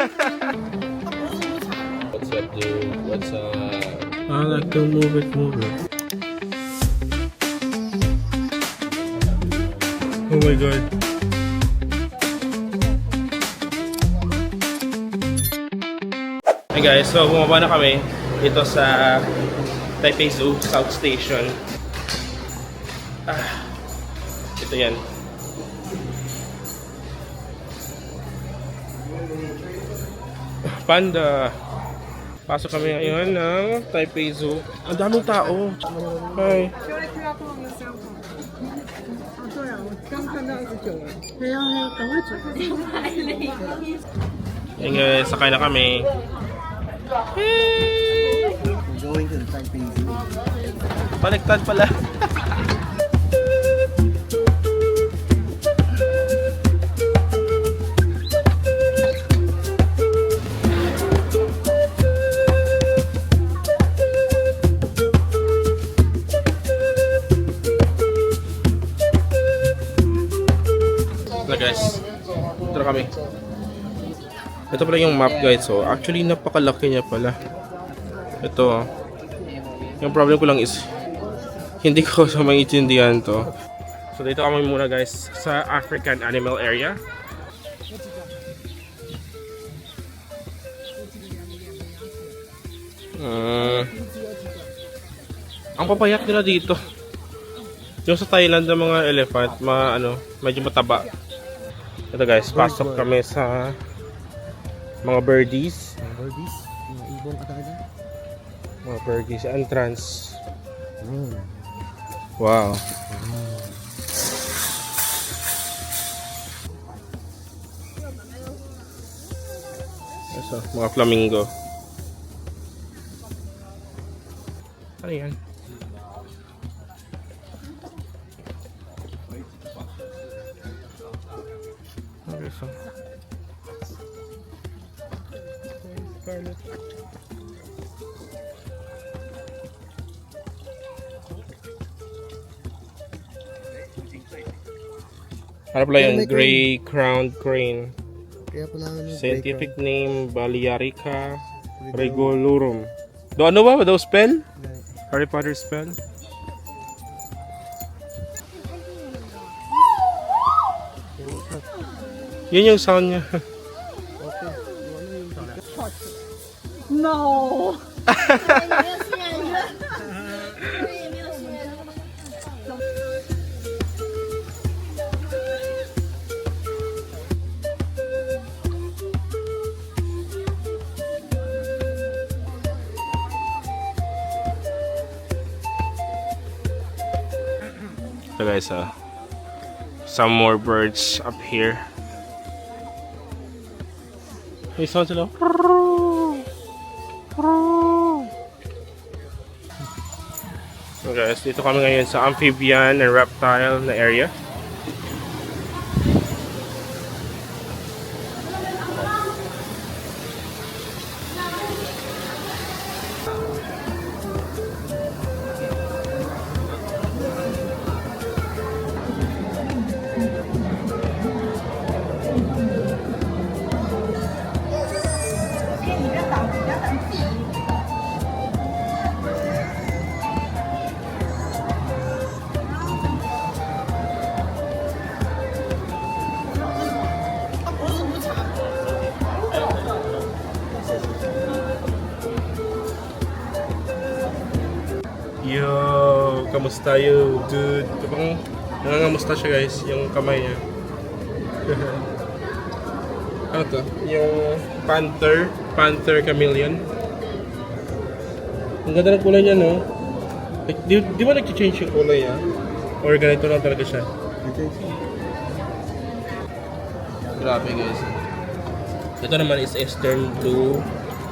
What's up, dude? What's up? I like to move it. Oh my god. Hey guys, so bumaba na kami dito sa Taipei Zoo South Station. Ito yan. Panda. Pasok kami ngayon ng Taipei Zoo. Ang daming tao. Hi. 对啊，我刚看到29了。对啊，赶快走。 Ayun guys, sakay na kami. Going to the Taipei Zoo. Baliktad pala. Guys, ito na kami. Ito pala yung map guys. So actually napakalaki niya pala. Ito. Yung problem ko lang is hindi ko sa maintindihan to. So dito kami muna guys sa African Animal Area. Ang papayak nila dito. Yung sa Thailand ng mga elephant, medyo mataba. Ito guys, pasok kami sa mga birdies. Birdies? Mga ibon ka talaga? Mga birdies, entrance. Wow. So, mga flamingo. Ano yan? Okay, so. Scarlet. Ano pala yung gray-crowned crane? Kaya pala ano, Scientific name, Balearica regolorum. Do ano ba? Daw spell? Harry Potter spell? Yun yung sound niya. No。 So guys, some more birds up here. May sound sila. So guys, dito kami ngayon sa amphibian and reptile na area. Yo, kamusta yo, dude? Kapag nangangamusta siya guys, yung kamay niya. Ano to? Yung panther chameleon. Ang ganda ng kulay niya, no? Like, di ba nag-change yung kulay niya? Or ganito lang talaga siya? Grabe guys. Ito naman is Eastern Blue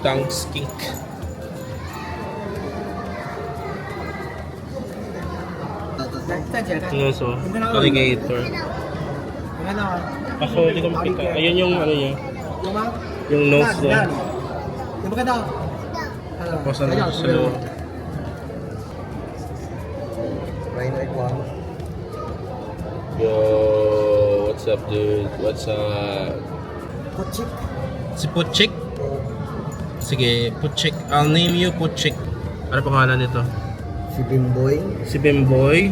Tongue Skink. Ano so? Alligator. Ako hindi ko makita. Ayun yung ano niya. Yung nose niya. Tapos ano sa loob. Rhino iguana. Yo, what's up, dude? What's up? Kochik. Si Puchik. Sige, Puchik. I'll name you Puchik. Ano pangalan nito? Si Bimboy. Si Bimboy.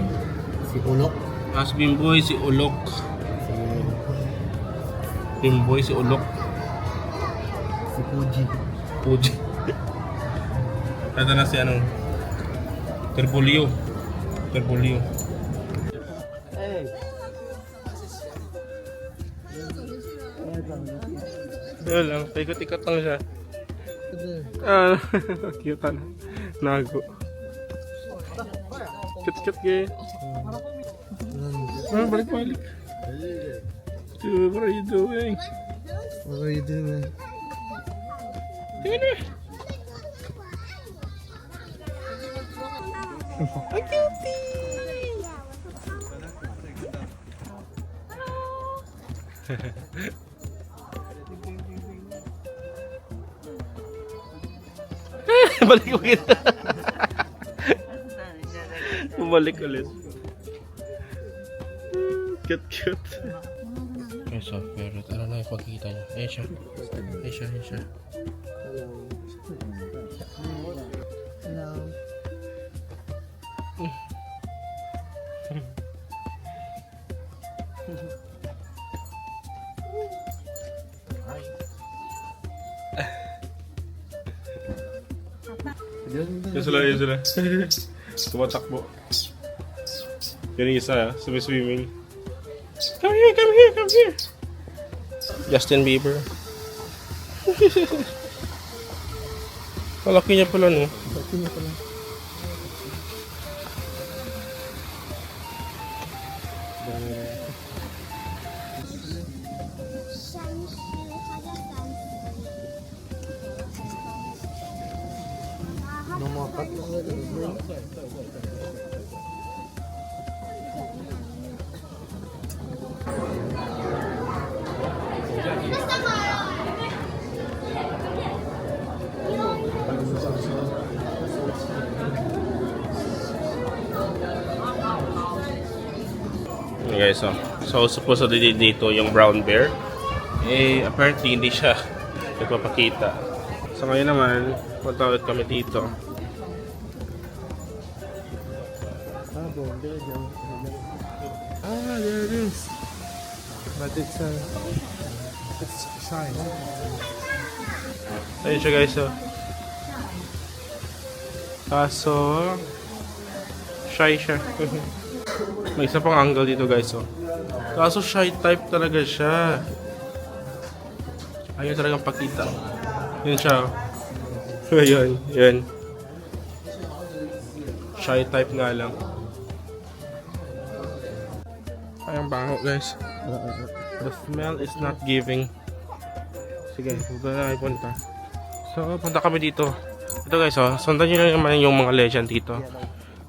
Si Ulok. Si Bimboy, si Ulok. Si... Bimboy, si Ulok. Si Puji. Puji. Ito na si ano? Terbulio. Terbulio. Yun lang, paikot-ikot lang siya. Cute na. Nago. Cute gay. Balik. Dude, what are you doing? What are you doing? Tingnan mo. Balik ulit. Bumalik ulit. Cute. Okay, so pero ano na yung pagkikita niya? Ayan siya. Hello. Yun sila. Tumatakbo. Yun yung isa, swimming. Come here. Justin Bieber. Malaki niya pala, no? Mamakat lang ulit. Okay, so supposedly dito yung brown bear. Apparently hindi siya nagpapakita. So ngayon naman, punta ulit kami dito. There it is. But it's shy. Ayun siya guys, Kaso, shy siya. May isa pang angle dito guys, Kaso shy type talaga siya. Ayaw talagang pakita. Yun siya, Yun. Shy type nga lang. Ayang bango guys. The smell is not giving. Sige, huwag na tayo punta. So, punta kami dito. Ito guys, sundan nyo lang naman yung mga legend dito.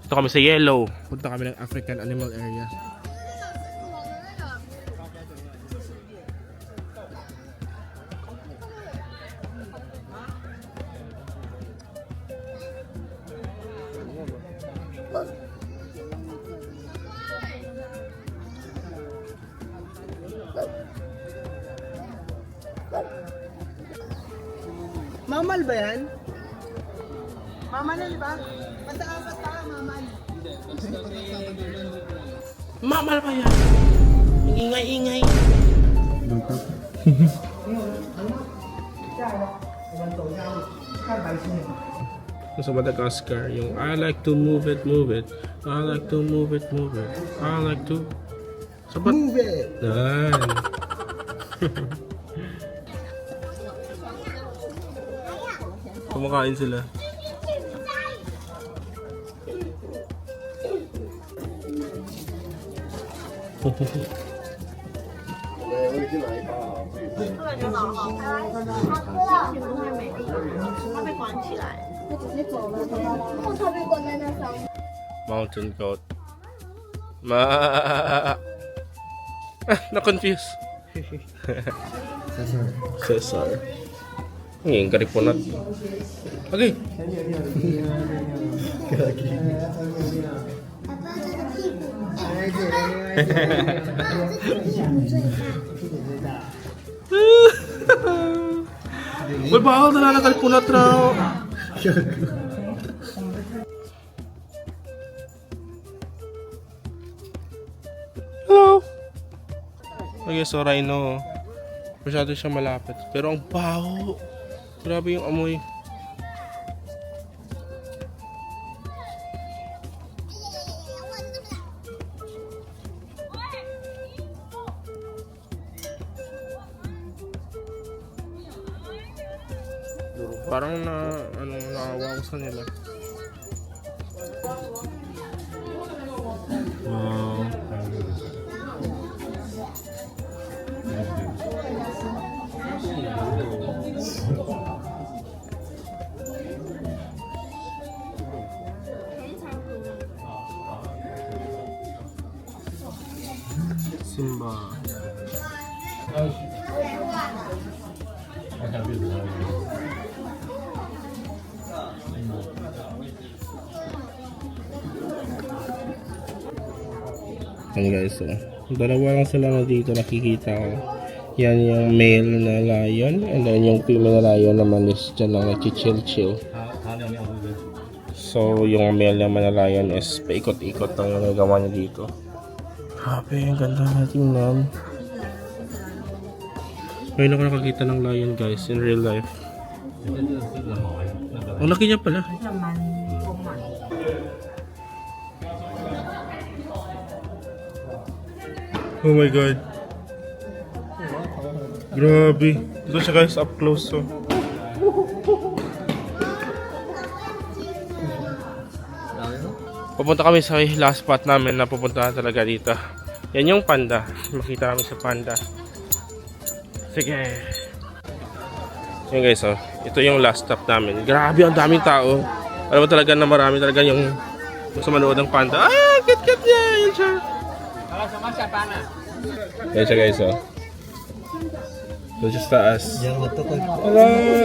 Dito kami sa Yellow. Punta kami ng African Animal Area. Mamal ba yan? Mamal na, di ba? Basta mamal. Mamal pa yan! Ingay-ingay! Sa Madagascar, yung I like to move it. I like to move it. I like to... Sabat? Move it! Yan. Kumakain sila. Mountain goat. Na-confuse. Cesar. Ngayon, karipunat. Okay. Uy, bawal na lang punat raw. Hello. Okay, so Rhino. Masyado siya malapit. Pero ang baho. Grabe yung amoy. Parang naawa ko sa nila. Wow. Simba. Ano guys, so, dalawa lang sila na dito nakikita ko. Yan yung male na lion, and then yung female na lion naman is dyan lang nag-chill-chill. So yung male naman na lion is paikot-ikot ang nagawa niya dito. Grabe, ang ganda na tingnan. Ngayon ako nakakita ng lion guys, in real life. Ang laki niya pala. Oh my god. Grabe. Ito siya guys, up close. So. Pupunta kami sa last spot namin na pupuntahan talaga dito. Yan yung panda. Makita kami sa panda. Sige. Yan guys, oh. Ito yung last stop namin. Grabe, ang daming tao. Alam mo talaga na marami talaga yung gusto manood ng panda. Ah, kit-kit niya. Yan siya. Yan siya guys, oh. Ito siya sa taas. Ala,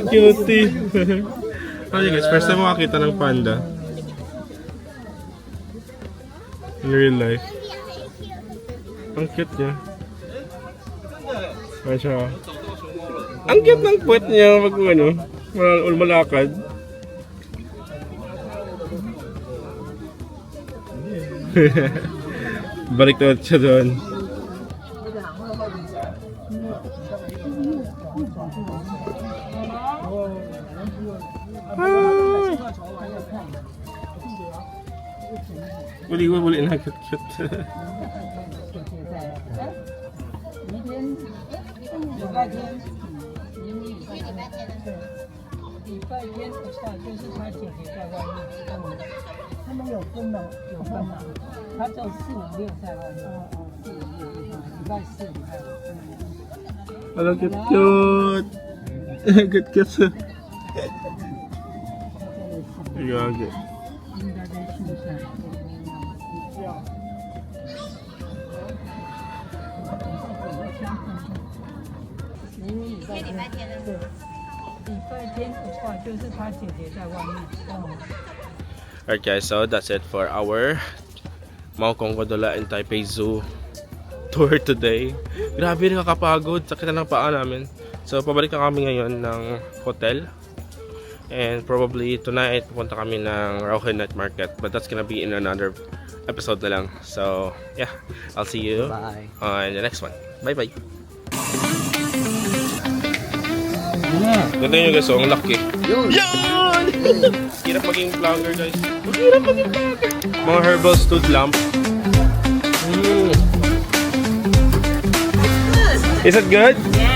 cutie. Okay guys, first time makakita ng panda. In real life. Ang cute niya. Ayan siya. Ang cute ng puwet niya mag malakad. Balik na siya doon. Buli na cute. Alam, cute. Cute. Gagi. Alright guys, so that's it for our Mount Congodola and Taipei Zoo tour today. Grabe, nakakapagod. Sakit na ng paa namin. So pabalik na kami ngayon ng hotel. And probably tonight pupunta kami ng Rauhen Night Market. But that's gonna be in another episode na lang. So yeah, I'll see you on the next one. Bye bye. Ganda nyo guys, ang laki. Yan! Hirap maging vlogger guys. Hirap maging vlogger. Mga herbal stewed lamb. Is it good? Yeah.